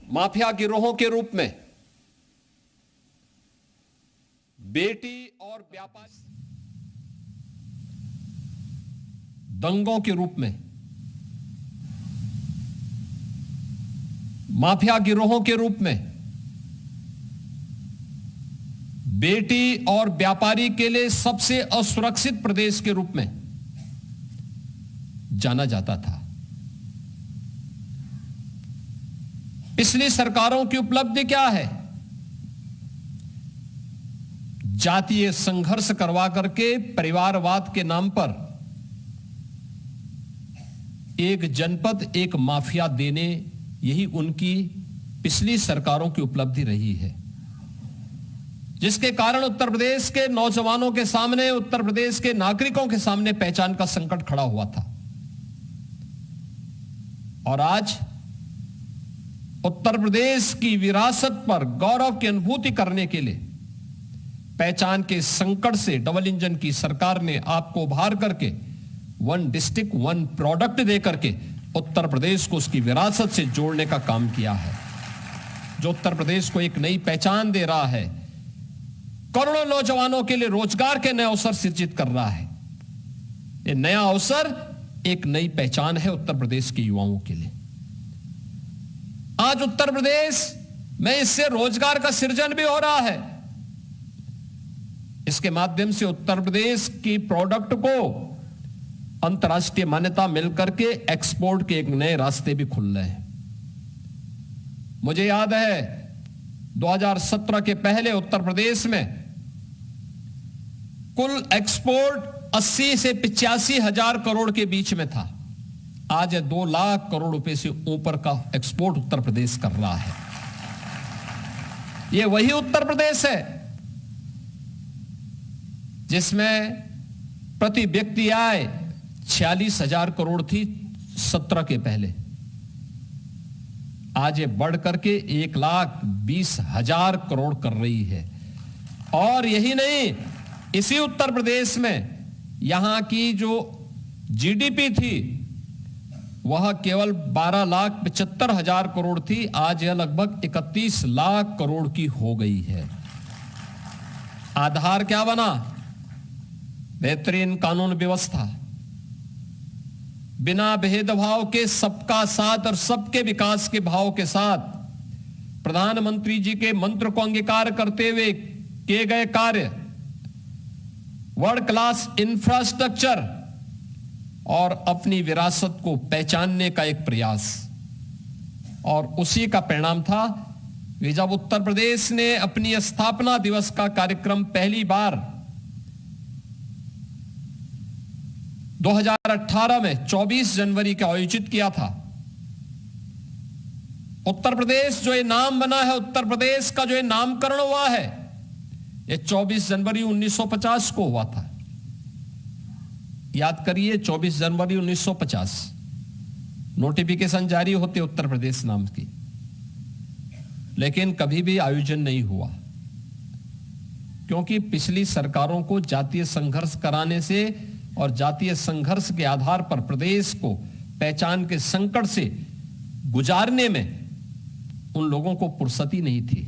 Mafia गिरोहों के रूप में, बेटी और व्यापारी दंगों के रूप में, माफिया गिरोहों के रूप में, बेटी और व्यापारी के लिए सबसे असुरक्षित प्रदेश के रूप में जाना जाता था। पिछली सरकारों की उपलब्धि क्या है? जातीय संघर्ष करवा करके परिवारवाद के नाम पर एक जनपद, एक माफिया देने, यही उनकी पिछली सरकारों की उपलब्धि रही है, जिसके कारण उत्तर प्रदेश के नौजवानों के सामने, उत्तर प्रदेश के नागरिकों के सामने पहचान का संकट खड़ा हुआ था। और आज उत्तर प्रदेश की विरासत पर गौरव की अनुभूति करने के लिए पहचान के संकट से डबल इंजन की सरकार ने आपको उभार करके वन डिस्ट्रिक्ट वन प्रोडक्ट दे करके उत्तर प्रदेश को उसकी विरासत से जोड़ने का काम किया है, जो उत्तर प्रदेश को एक नई पहचान दे रहा है, करोड़ों नौजवानों के लिए रोजगार के नए अवसर सृजित कर रहा है। यह नया अवसर एक नई पहचान है उत्तर प्रदेश के युवाओं के लिए। आज उत्तर प्रदेश में इससे रोजगार का सृजन भी हो रहा है। इसके माध्यम से उत्तर प्रदेश की प्रोडक्ट को अंतर्राष्ट्रीय मान्यता मिलकर के एक्सपोर्ट के एक नए रास्ते भी खुल रहे हैं। मुझे याद है 2017 के पहले उत्तर प्रदेश में कुल एक्सपोर्ट 80 से 85 हजार करोड़ के बीच में था। आज 2 लाख करोड़ रुपए से ऊपर का एक्सपोर्ट उत्तर प्रदेश कर रहा है। यह वही उत्तर प्रदेश है जिसमें प्रति व्यक्ति आय 46,000 करोड़ थी 17 के पहले। आज ये बढ़ करके 1,20,000 करोड़ कर रही है। और यही नहीं, इसी उत्तर प्रदेश में यहां की जो जीडीपी थी वह केवल 12,75,000 करोड़ थी, आज यह लगभग 31 लाख करोड़ की हो गई है। आधार क्या बना? बेहतरीन कानून व्यवस्था, बिना भेदभाव के सबका साथ और सबके विकास के भाव के साथ प्रधानमंत्री जी के मंत्र को अंगीकार करते हुए किए गए कार्य, वर्ल्ड क्लास इंफ्रास्ट्रक्चर और अपनी विरासत को पहचानने का एक प्रयास। और उसी का परिणाम था कि जब उत्तर प्रदेश ने अपनी स्थापना दिवस का कार्यक्रम पहली बार 2018 में 24 जनवरी का आयोजित किया था। उत्तर प्रदेश जो ये नाम बना है, उत्तर प्रदेश का जो ये नामकरण हुआ है, ये 24 जनवरी 1950 को हुआ था। याद करिए, 24 जनवरी 1950 नोटिफिकेशन जारी होते उत्तर प्रदेश नाम की, लेकिन कभी भी आयोजन नहीं हुआ, क्योंकि पिछली सरकारों को जातीय संघर्ष कराने से और जातीय संघर्ष के आधार पर प्रदेश को पहचान के संकट से गुजारने में उन लोगों को फुर्सत ही नहीं थी।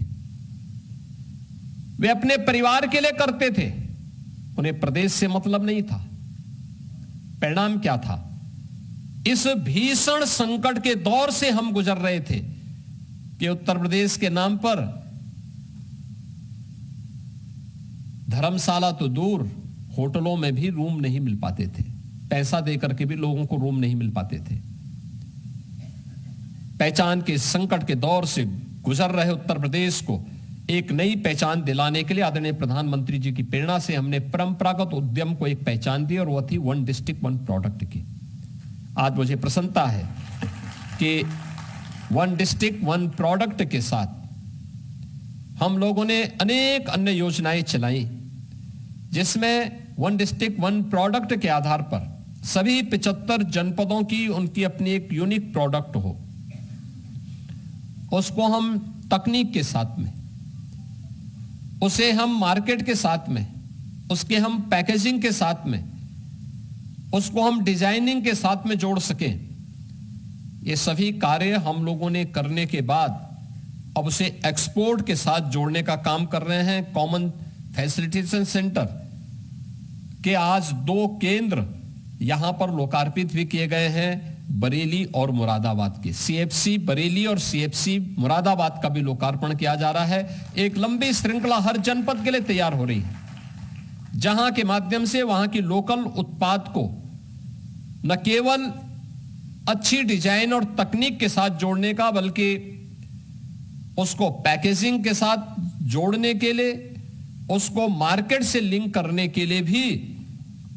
वे अपने परिवार के लिए करते थे, उन्हें प्रदेश से मतलब नहीं था। परिणाम क्या था? इस भीषण संकट के दौर से हम गुजर रहे थे कि उत्तर प्रदेश के नाम पर धर्मशाला तो दूर, होटलों में भी रूम नहीं मिल पाते थे। पैसा देकर के भी लोगों को रूम नहीं मिल पाते थे। पहचान के संकट के दौर से गुजर रहे उत्तर प्रदेश को एक नई पहचान दिलाने के लिए आदरणीय प्रधानमंत्री जी की प्रेरणा से हमने परंपरागत उद्यम को एक पहचान दी, और वह थी वन डिस्ट्रिक्ट वन प्रोडक्ट की। आज मुझे प्रसन्नता है कि वन डिस्ट्रिक्ट वन प्रोडक्ट के साथ हम लोगों ने अनेक अन्य योजनाएं चलाई, जिसमें वन डिस्ट्रिक्ट वन प्रोडक्ट के आधार पर सभी 75 जनपदों की उनकी अपनी एक यूनिक प्रोडक्ट हो, उसको हम तकनीक के साथ में, उसे हम मार्केट के साथ में, उसके हम पैकेजिंग के साथ में, उसको हम डिजाइनिंग के साथ में जोड़ सकें। ये सभी कार्य हम लोगों ने करने के बाद अब उसे एक्सपोर्ट के साथ जोड़ने का काम कर रहे हैं। कॉमन फैसिलिटेशन सेंटर के आज 2 केंद्र यहां पर लोकार्पित भी किए गए हैं, बरेली और मुरादाबाद के। सीएफसी बरेली और सीएफसी मुरादाबाद का भी लोकार्पण किया जा रहा है। एक लंबी श्रृंखला हर जनपद के लिए तैयार हो रही है, जहां के माध्यम से वहां की लोकल उत्पाद को न केवल अच्छी डिजाइन और तकनीक के साथ जोड़ने का, बल्कि उसको पैकेजिंग के साथ जोड़ने के लिए, उसको मार्केट से लिंक करने के लिए भी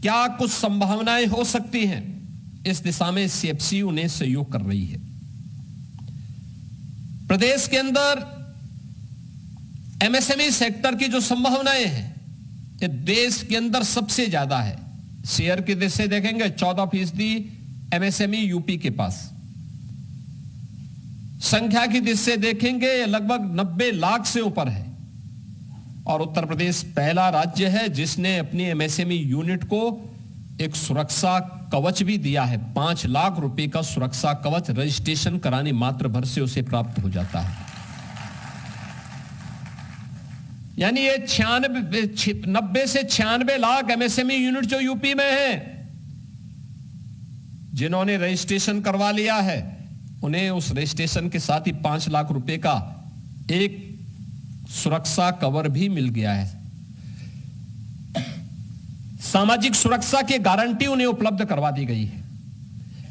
क्या कुछ संभावनाएं हो सकती हैं, इस दिशा में सीएफसी उन्हें सहयोग कर रही है। प्रदेश के अंदर एमएसएमई सेक्टर की जो संभावनाएं हैं, ये देश के अंदर सबसे ज्यादा है। शेयर की दृष्टि से देखेंगे 14% एमएसएमई यूपी के पास। संख्या की दृष्टि से देखेंगे लगभग 90 लाख से ऊपर है। और उत्तर प्रदेश पहला राज्य है जिसने अपनी एमएसएमई यूनिट को एक सुरक्षा कवच भी दिया है। 5 लाख रुपए का सुरक्षा कवच रजिस्ट्रेशन कराने मात्र भर से उसे प्राप्त हो जाता है। यानी ये 90 से 96 लाख एमएसएमई यूनिट जो यूपी में है, जिन्होंने रजिस्ट्रेशन करवा लिया है, उन्हें उस रजिस्ट्रेशन के साथ ही 5 लाख रुपए का एक सुरक्षा कवर भी मिल गया है। सामाजिक सुरक्षा की गारंटी उन्हें उपलब्ध करवा दी गई है।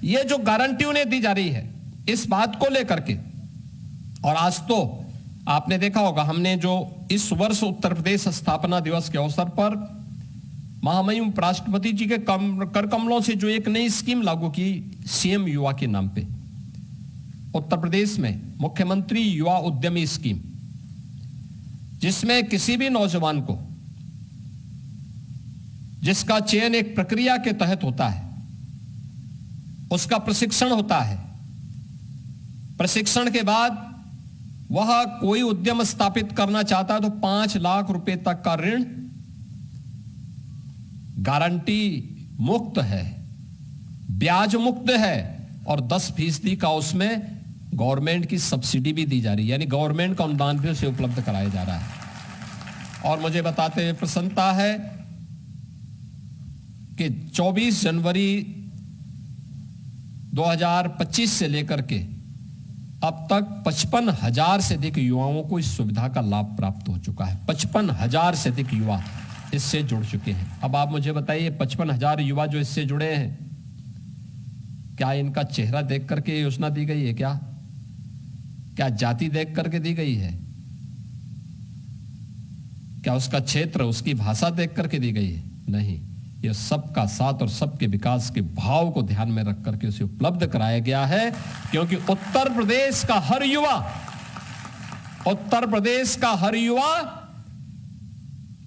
यह जो गारंटी उन्हें दी जा रही है, इस बात को लेकर के, और आज तो आपने देखा होगा, हमने जो इस वर्ष उत्तर प्रदेश स्थापना दिवस के अवसर पर महामहिम उपराष्ट्रपति जी के कर कमलों से जो एक नई स्कीम लागू की, सीएम युवा के नाम पे उत्तर प्रदेश में मुख्यमंत्री युवा उद्यमी स्कीम, जिसमें किसी भी नौजवान को, जिसका चयन एक प्रक्रिया के तहत होता है, उसका प्रशिक्षण होता है। प्रशिक्षण के बाद वह कोई उद्यम स्थापित करना चाहता है तो 5 लाख रुपए तक का ऋण गारंटी मुक्त है, ब्याज मुक्त है, और 10% का उसमें गवर्नमेंट की सब्सिडी भी दी जा रही है, यानी गवर्नमेंट का अनुदान भी उसे उपलब्ध कराया जा रहा है। और मुझे बताते हुए प्रसन्नता है कि 24 जनवरी 2025 से लेकर के अब तक 55,000 से अधिक युवाओं को इस सुविधा का लाभ प्राप्त हो चुका है। 55,000 से अधिक युवा इससे जुड़ चुके हैं। अब आप मुझे बताइए, 55,000 युवा जो इससे जुड़े हैं, क्या इनका चेहरा देख करके योजना दी गई है? क्या जाति देख करके दी गई है? क्या उसका क्षेत्र, उसकी भाषा देख करके दी गई है? नहीं, यह सबका साथ और सबके विकास के भाव को ध्यान में रख करके उसे उपलब्ध कराया गया है, क्योंकि उत्तर प्रदेश का हर युवा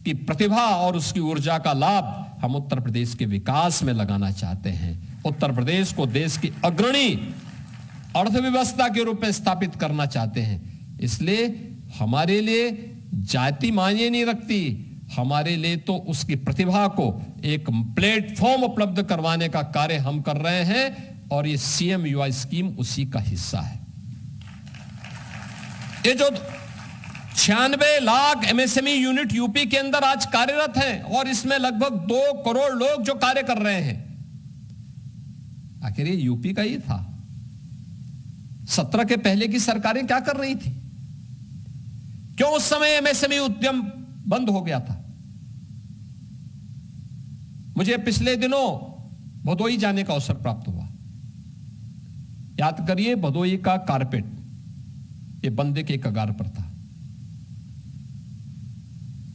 की प्रतिभा और उसकी ऊर्जा का लाभ हम उत्तर प्रदेश के विकास में लगाना चाहते हैं। उत्तर प्रदेश को देश की अग्रणी अर्थव्यवस्था के रूप में स्थापित करना चाहते हैं। इसलिए हमारे लिए जाति मायने नहीं रखती, हमारे लिए तो उसकी प्रतिभा को एक प्लेटफॉर्म उपलब्ध करवाने का कार्य हम कर रहे हैं, और ये सीएम युवा स्कीम उसी का हिस्सा है। ये जो 96 लाख एमएसएमई यूनिट यूपी के अंदर आज कार्यरत हैं, और इसमें लगभग 2 करोड़ लोग जो कार्य कर रहे हैं, आखिर ये यूपी का ही था। 17 के पहले की सरकारें क्या कर रही थी? क्यों उस समय एमएसएमई उद्यम बंद हो गया था? मुझे पिछले दिनों भदोई जाने का अवसर प्राप्त हुआ। याद करिए, भदोई का कारपेट ये बंदे के कगार पर था।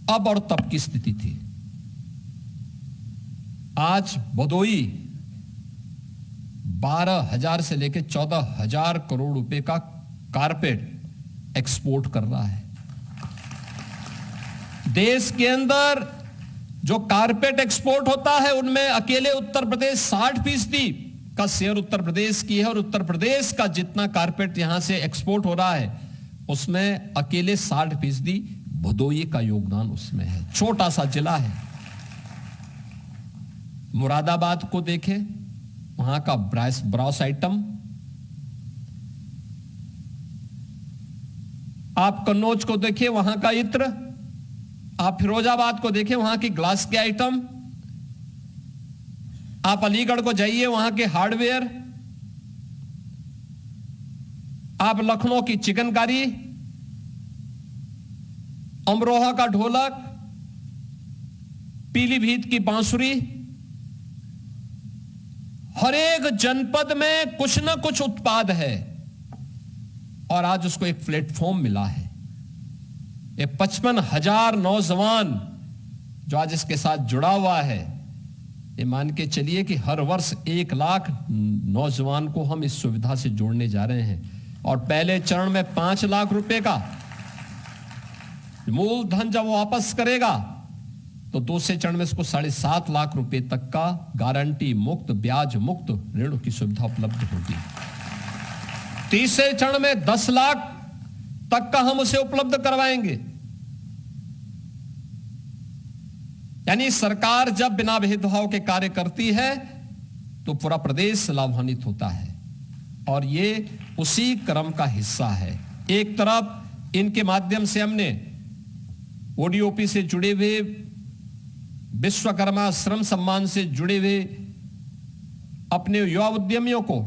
अब और तब की स्थिति थी। आज भदोई 12,000 से लेकर 14,000 करोड़ रुपए का कारपेट एक्सपोर्ट कर रहा है। देश के अंदर जो कारपेट एक्सपोर्ट होता है, उनमें अकेले उत्तर प्रदेश 60% का शेयर उत्तर प्रदेश की है, और उत्तर प्रदेश का जितना कारपेट यहां से एक्सपोर्ट हो रहा है, उसमें अकेले 60% भदोई का योगदान उसमें है। छोटा सा जिला है। मुरादाबाद को देखें, वहां का ब्रास आइटम आप कन्नौज को देखिए, वहां का इत्र, आप फिरोजाबाद को देखिए, वहां की ग्लास के आइटम, आप अलीगढ़ को जाइए, वहां के हार्डवेयर, आप लखनऊ की चिकनकारी, अमरोहा का ढोलक, पीलीभीत की बांसुरी, हर एक जनपद में कुछ ना कुछ उत्पाद है और आज उसको एक प्लेटफॉर्म मिला है। ये 55,000 नौजवान जो आज इसके साथ जुड़ा हुआ है, ये मान के चलिए कि हर वर्ष 1 लाख नौजवान को हम इस सुविधा से जोड़ने जा रहे हैं और पहले चरण में 5 लाख रुपए का मूलधन जब वो वापस करेगा तो दूसरे चरण में इसको 7.5 लाख रुपए तक का गारंटी मुक्त, ब्याज मुक्त ऋण की सुविधा उपलब्ध होगी। तीसरे चरण में 10 लाख तक का हम उसे उपलब्ध करवाएंगे। यानी सरकार जब बिना भेदभाव के कार्य करती है तो पूरा प्रदेश लाभान्वित होता है और ये उसी क्रम का हिस्सा है। एक तरफ इनके माध्यम से हमने ओडीओपी से जुड़े हुए, विश्वकर्मा श्रम सम्मान से जुड़े हुए अपने युवा उद्यमियों को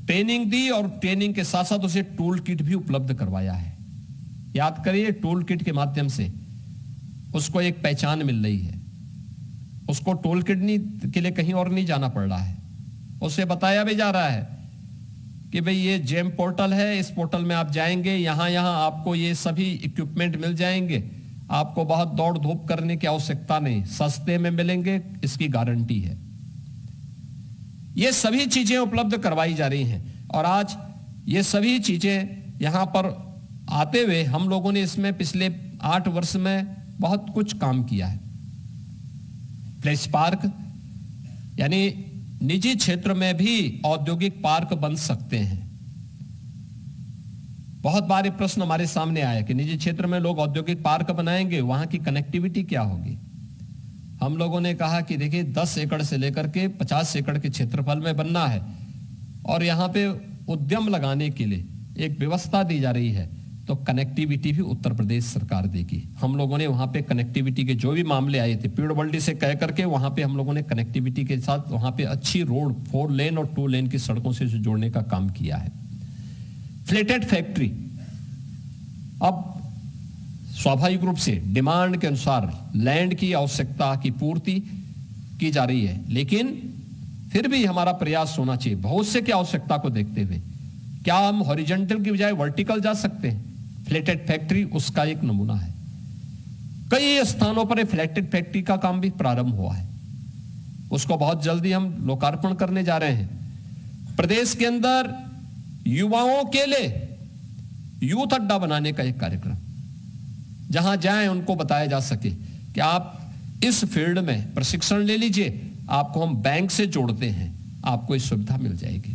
ट्रेनिंग दी और ट्रेनिंग के साथ साथ उसे टूल किट भी उपलब्ध करवाया है। याद करिए, टूल किट के माध्यम से उसको एक पहचान मिल रही है। उसको टूल किट के लिए कहीं और नहीं जाना पड़ रहा है, उसे बताया भी जा रहा है कि भाई ये जेम पोर्टल है, इस पोर्टल में आप जाएंगे, यहां यहां आपको ये सभी इक्विपमेंट मिल जाएंगे, आपको बहुत दौड़ धूप करने की आवश्यकता नहीं, सस्ते में मिलेंगे, इसकी गारंटी है। ये सभी चीजें उपलब्ध करवाई जा रही हैं और आज ये सभी चीजें यहां पर आते हुए हम लोगों ने इसमें पिछले 8 वर्ष में बहुत कुछ काम किया है। फ्लैश पार्क, यानी निजी क्षेत्र में भी औद्योगिक पार्क बन सकते हैं। बहुत बार प्रश्न हमारे सामने आया कि निजी क्षेत्र में लोग औद्योगिक पार्क बनाएंगे, वहां की कनेक्टिविटी क्या होगी। हम लोगों ने कहा कि देखिए 10 एकड़ से लेकर के 50 एकड़ के क्षेत्रफल में बनना है और यहां पे उद्यम लगाने के लिए एक व्यवस्था दी जा रही है, तो कनेक्टिविटी भी उत्तर प्रदेश सरकार देगी। हम लोगों ने वहां पे कनेक्टिविटी के जो भी मामले आए थे, पीडब्ल्यूडी से कह करके वहां पे हम लोगों ने कनेक्टिविटी के साथ वहां पे अच्छी रोड 4 लेन और 2 लेन की सड़कों से जोड़ने का काम किया है। फ्लेटेड फैक्ट्री, अब स्वाभाविक रूप से डिमांड के अनुसार लैंड की आवश्यकता की पूर्ति की जा रही है, लेकिन फिर भी हमारा प्रयास होना चाहिए भविष्य की आवश्यकता को देखते हुए, क्या हम हॉरिजॉन्टल की बजाय वर्टिकल जा सकते हैं। फ्लेटेड फैक्ट्री उसका एक नमूना है। कई स्थानों पर फ्लेटेड फैक्ट्री का काम भी प्रारंभ हुआ है, उसको बहुत जल्दी हम लोकार्पण करने जा रहे हैं। प्रदेश के अंदर युवाओं के लिए यूथ अड्डा बनाने का एक कार्यक्रम, जहां जाएं उनको बताया जा सके कि आप इस फील्ड में प्रशिक्षण ले लीजिए, आपको हम बैंक से जोड़ते हैं, आपको इस सुविधा मिल जाएगी।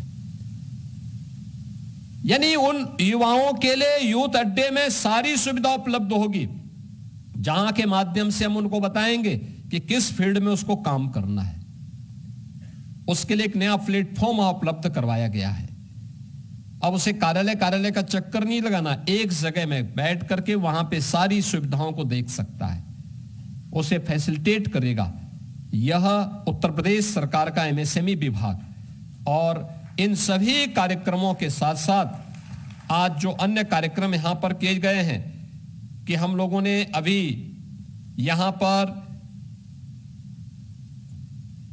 यानी उन युवाओं के लिए यूथ अड्डे में सारी सुविधा उपलब्ध होगी, जहां के माध्यम से हम उनको बताएंगे कि किस फील्ड में उसको काम करना है। उसके लिए एक नया प्लेटफॉर्म उपलब्ध करवाया गया है। अब उसे कार्यालय का चक्कर नहीं लगाना, एक जगह में बैठ करके वहां पे सारी सुविधाओं को देख सकता है, उसे फैसिलिटेट करेगा यह उत्तर प्रदेश सरकार का एमएसएमई विभाग। और इन सभी कार्यक्रमों के साथ साथ आज जो अन्य कार्यक्रम यहां पर किए गए हैं कि हम लोगों ने अभी यहां पर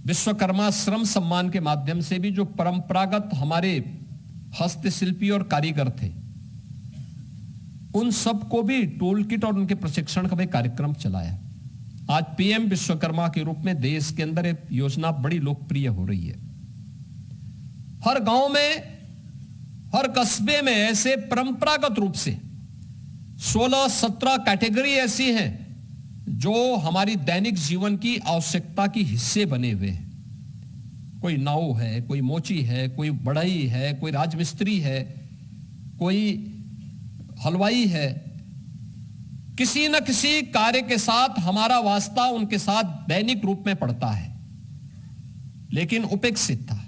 विश्वकर्मा श्रम सम्मान के माध्यम से भी जो परंपरागत हमारे हस्तशिल्पी और कारीगर थे, उन सबको भी टूल किट और उनके प्रशिक्षण का भी कार्यक्रम चलाया। आज पीएम विश्वकर्मा के रूप में देश के अंदर एक योजना बड़ी लोकप्रिय हो रही है। हर गांव में, हर कस्बे में ऐसे परंपरागत रूप से 16-17 कैटेगरी ऐसी हैं जो हमारी दैनिक जीवन की आवश्यकता की हिस्से बने हुए हैं। कोई नाव है, कोई मोची है, कोई बढ़ई है, कोई राजमिस्त्री है, कोई हलवाई है। किसी न किसी कार्य के साथ हमारा वास्ता उनके साथ दैनिक रूप में पड़ता है, लेकिन उपेक्षित था।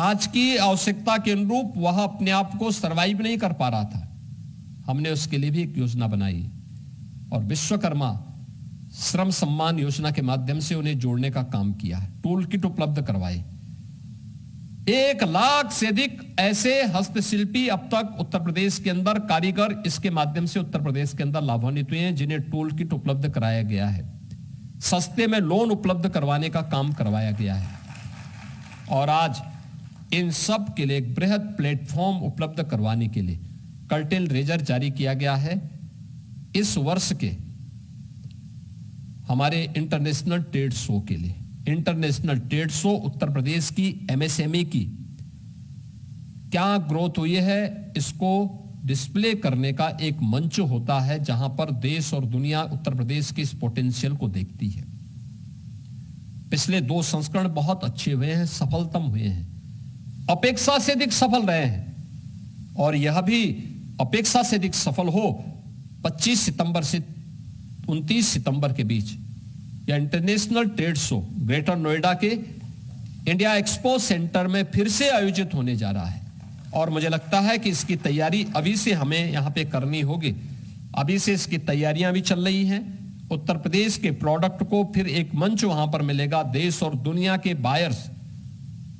आज की आवश्यकता के अनुरूप वह अपने आप को सर्वाइव नहीं कर पा रहा था। हमने उसके लिए भी एक योजना बनाई और विश्वकर्मा श्रम सम्मान योजना के माध्यम से उन्हें जोड़ने का काम किया है। टूल किट उपलब्ध करवाए। 1 लाख से अधिक ऐसे हस्तशिल्पी अब तक उत्तर प्रदेश के अंदर, कारीगर इसके माध्यम से उत्तर प्रदेश के अंदर लाभान्वित हुए हैं, जिन्हें टूल किट उपलब्ध कराया गया है। सस्ते में लोन उपलब्ध करवाने का काम करवाया गया है और आज इन सब के लिए एक बृहद प्लेटफॉर्म उपलब्ध करवाने के लिए कर्टेल रेजर जारी किया गया है। इस वर्ष के हमारे इंटरनेशनल ट्रेड शो के लिए, international trade show Uttar Pradesh की एमएसएमई की क्या ग्रोथ हुई है, इसको डिस्प्ले करने का एक मंच होता है जहां पर देश और दुनिया उत्तर प्रदेश की इस पोटेंशियल को देखती है। पिछले 2 संस्करण बहुत अच्छे हुए हैं, सफलतम हुए हैं, अपेक्षा से अधिक सफल रहे हैं और यह भी अपेक्षा से अधिक सफल हो 25 सितंबर से 29 सितंबर के बीच यह international trade show greater Noida के इंडिया एक्सपो सेंटर में फिर से आयोजित होने जा रहा है और मुझे लगता है कि इसकी तैयारी अभी से हमें यहां पे करनी होगी। अभी से इसकी तैयारियां भी चल रही हैं। उत्तर प्रदेश के प्रोडक्ट को फिर एक मंच वहां पर मिलेगा। देश और दुनिया के बायर्स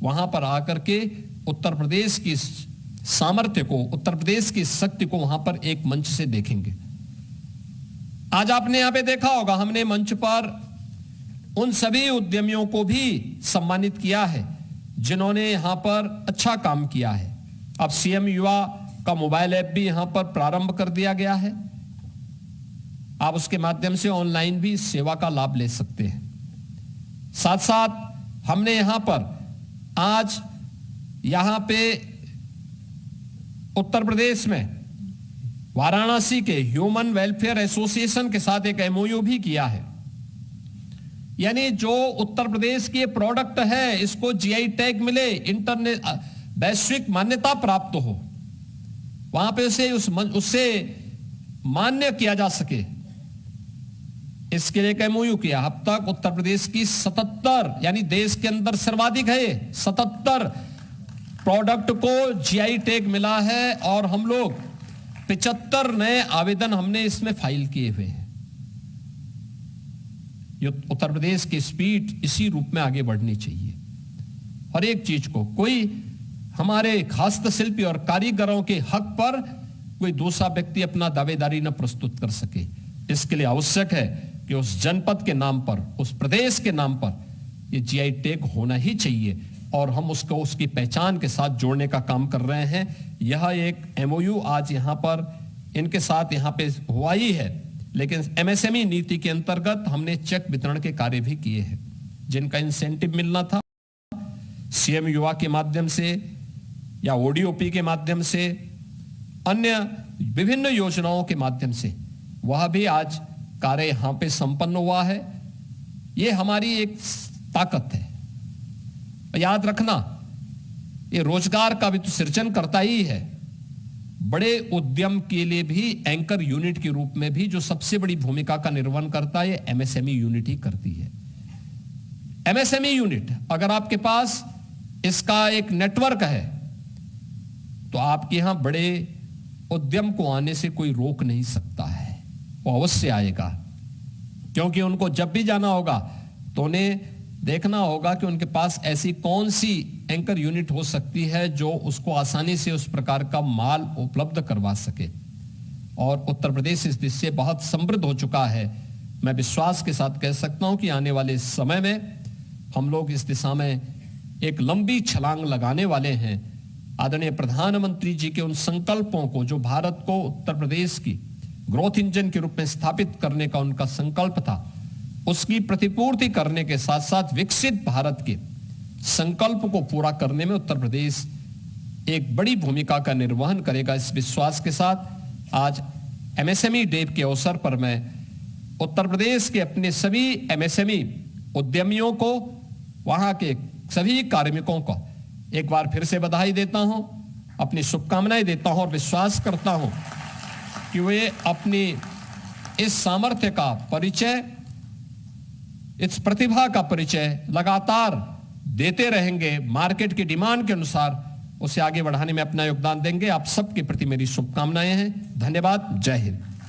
वहां पर आकर के उत्तर प्रदेश की सामर्थ्य को, उत्तर प्रदेश की शक्ति को वहां पर एक मंच से देखेंगे। आज आपने यहां पे देखा होगा, हमने मंच पर उन सभी उद्यमियों को भी सम्मानित किया है जिन्होंने यहां पर अच्छा काम किया है। अब सीएम युवा का मोबाइल ऐप भी यहां पर प्रारंभ कर दिया गया है। आप उसके माध्यम से ऑनलाइन भी सेवा का लाभ ले सकते हैं। साथ साथ हमने यहां पर आज यहां पे उत्तर प्रदेश में वाराणसी के ह्यूमन वेलफेयर एसोसिएशन के साथ एक एमओयू भी किया है। यानी जो उत्तर प्रदेश की प्रोडक्ट है इसको जीआई टैग मिले, इंटरनेट वैश्विक मान्यता प्राप्त हो, वहां पे उससे मान्य किया जा सके, इसके लिए एक एमओयू किया। अब तक उत्तर प्रदेश की 77, यानी देश के अंदर सर्वाधिक है 77 प्रोडक्ट को जीआई टैग मिला है और हम लोग 75 नए आवेदन हमने इसमें फाइल किए हुए हैं। उत्तर प्रदेश की स्पीड इसी रूप में आगे बढ़नी चाहिए। हर एक चीज को कोई हमारे हस्तशिल्पी और कारीगरों के हक पर कोई दूसरा व्यक्ति अपना दावेदारी न प्रस्तुत कर सके। इसके लिए आवश्यक है कि उस जनपद के नाम पर, उस प्रदेश के नाम पर ये जीआई टैग होना ही चाहिए और हम उसको उसकी पहचान के साथ जोड़ने का काम कर रहे हैं। यह एक एमओयू आज यहां पर इनके साथ यहां पे हुआ ही है, लेकिन एमएसएमई नीति के अंतर्गत हमने चेक वितरण के कार्य भी किए हैं। जिनका इंसेंटिव मिलना था सीएम युवा के माध्यम से या ओडीओपी के माध्यम से, अन्य विभिन्न योजनाओं के माध्यम से, वह भी आज कार्य यहां पे संपन्न हुआ है। यह हमारी एक ताकत है। याद रखना, ये रोजगार का भी तो सृजन करता ही है। बड़े उद्यम के लिए भी एंकर यूनिट के रूप में भी जो सबसे बड़ी भूमिका का निर्वहन करता है एमएसएमई यूनिट ही करती है। एमएसएमई यूनिट अगर आपके पास इसका एक नेटवर्क है तो आपके यहां बड़े उद्यम को आने से कोई रोक नहीं सकता है। वो अवश्य आएगा, क्योंकि उनको जब भी जाना होगा तो उन्हें देखना होगा कि उनके पास ऐसी कौन सी एंकर यूनिट हो सकती है जो उसको आसानी से उस प्रकार का माल उपलब्ध करवा सके। और उत्तर प्रदेश इस दिशा से बहुत समृद्ध हो चुका है। मैं विश्वास के साथ कह सकता हूं कि आने वाले समय में हम लोग इस दिशा में एक लंबी छलांग लगाने वाले हैं। आदरणीय प्रधानमंत्री जी के उन संकल्पों को, जो भारत को उत्तर प्रदेश की ग्रोथ इंजन के रूप में स्थापित करने का उनका संकल्प था, उसकी प्रतिपूर्ति करने के साथ साथ विकसित भारत के संकल्प को पूरा करने में उत्तर प्रदेश एक बड़ी भूमिका का निर्वहन करेगा। इस विश्वास के साथ आज एमएसएमई डे के अवसर पर मैं उत्तर प्रदेश के अपने सभी एमएसएमई उद्यमियों को, वहां के सभी कार्मिकों को एक बार फिर से बधाई देता हूं, अपनी शुभकामनाएं देता हूं और विश्वास करता हूं कि वे अपनी इस सामर्थ्य का परिचय, इस प्रतिभा का परिचय लगातार देते रहेंगे। मार्केट की डिमांड के अनुसार उसे आगे बढ़ाने में अपना योगदान देंगे। आप सबके प्रति मेरी शुभकामनाएं हैं। धन्यवाद। जय हिंद।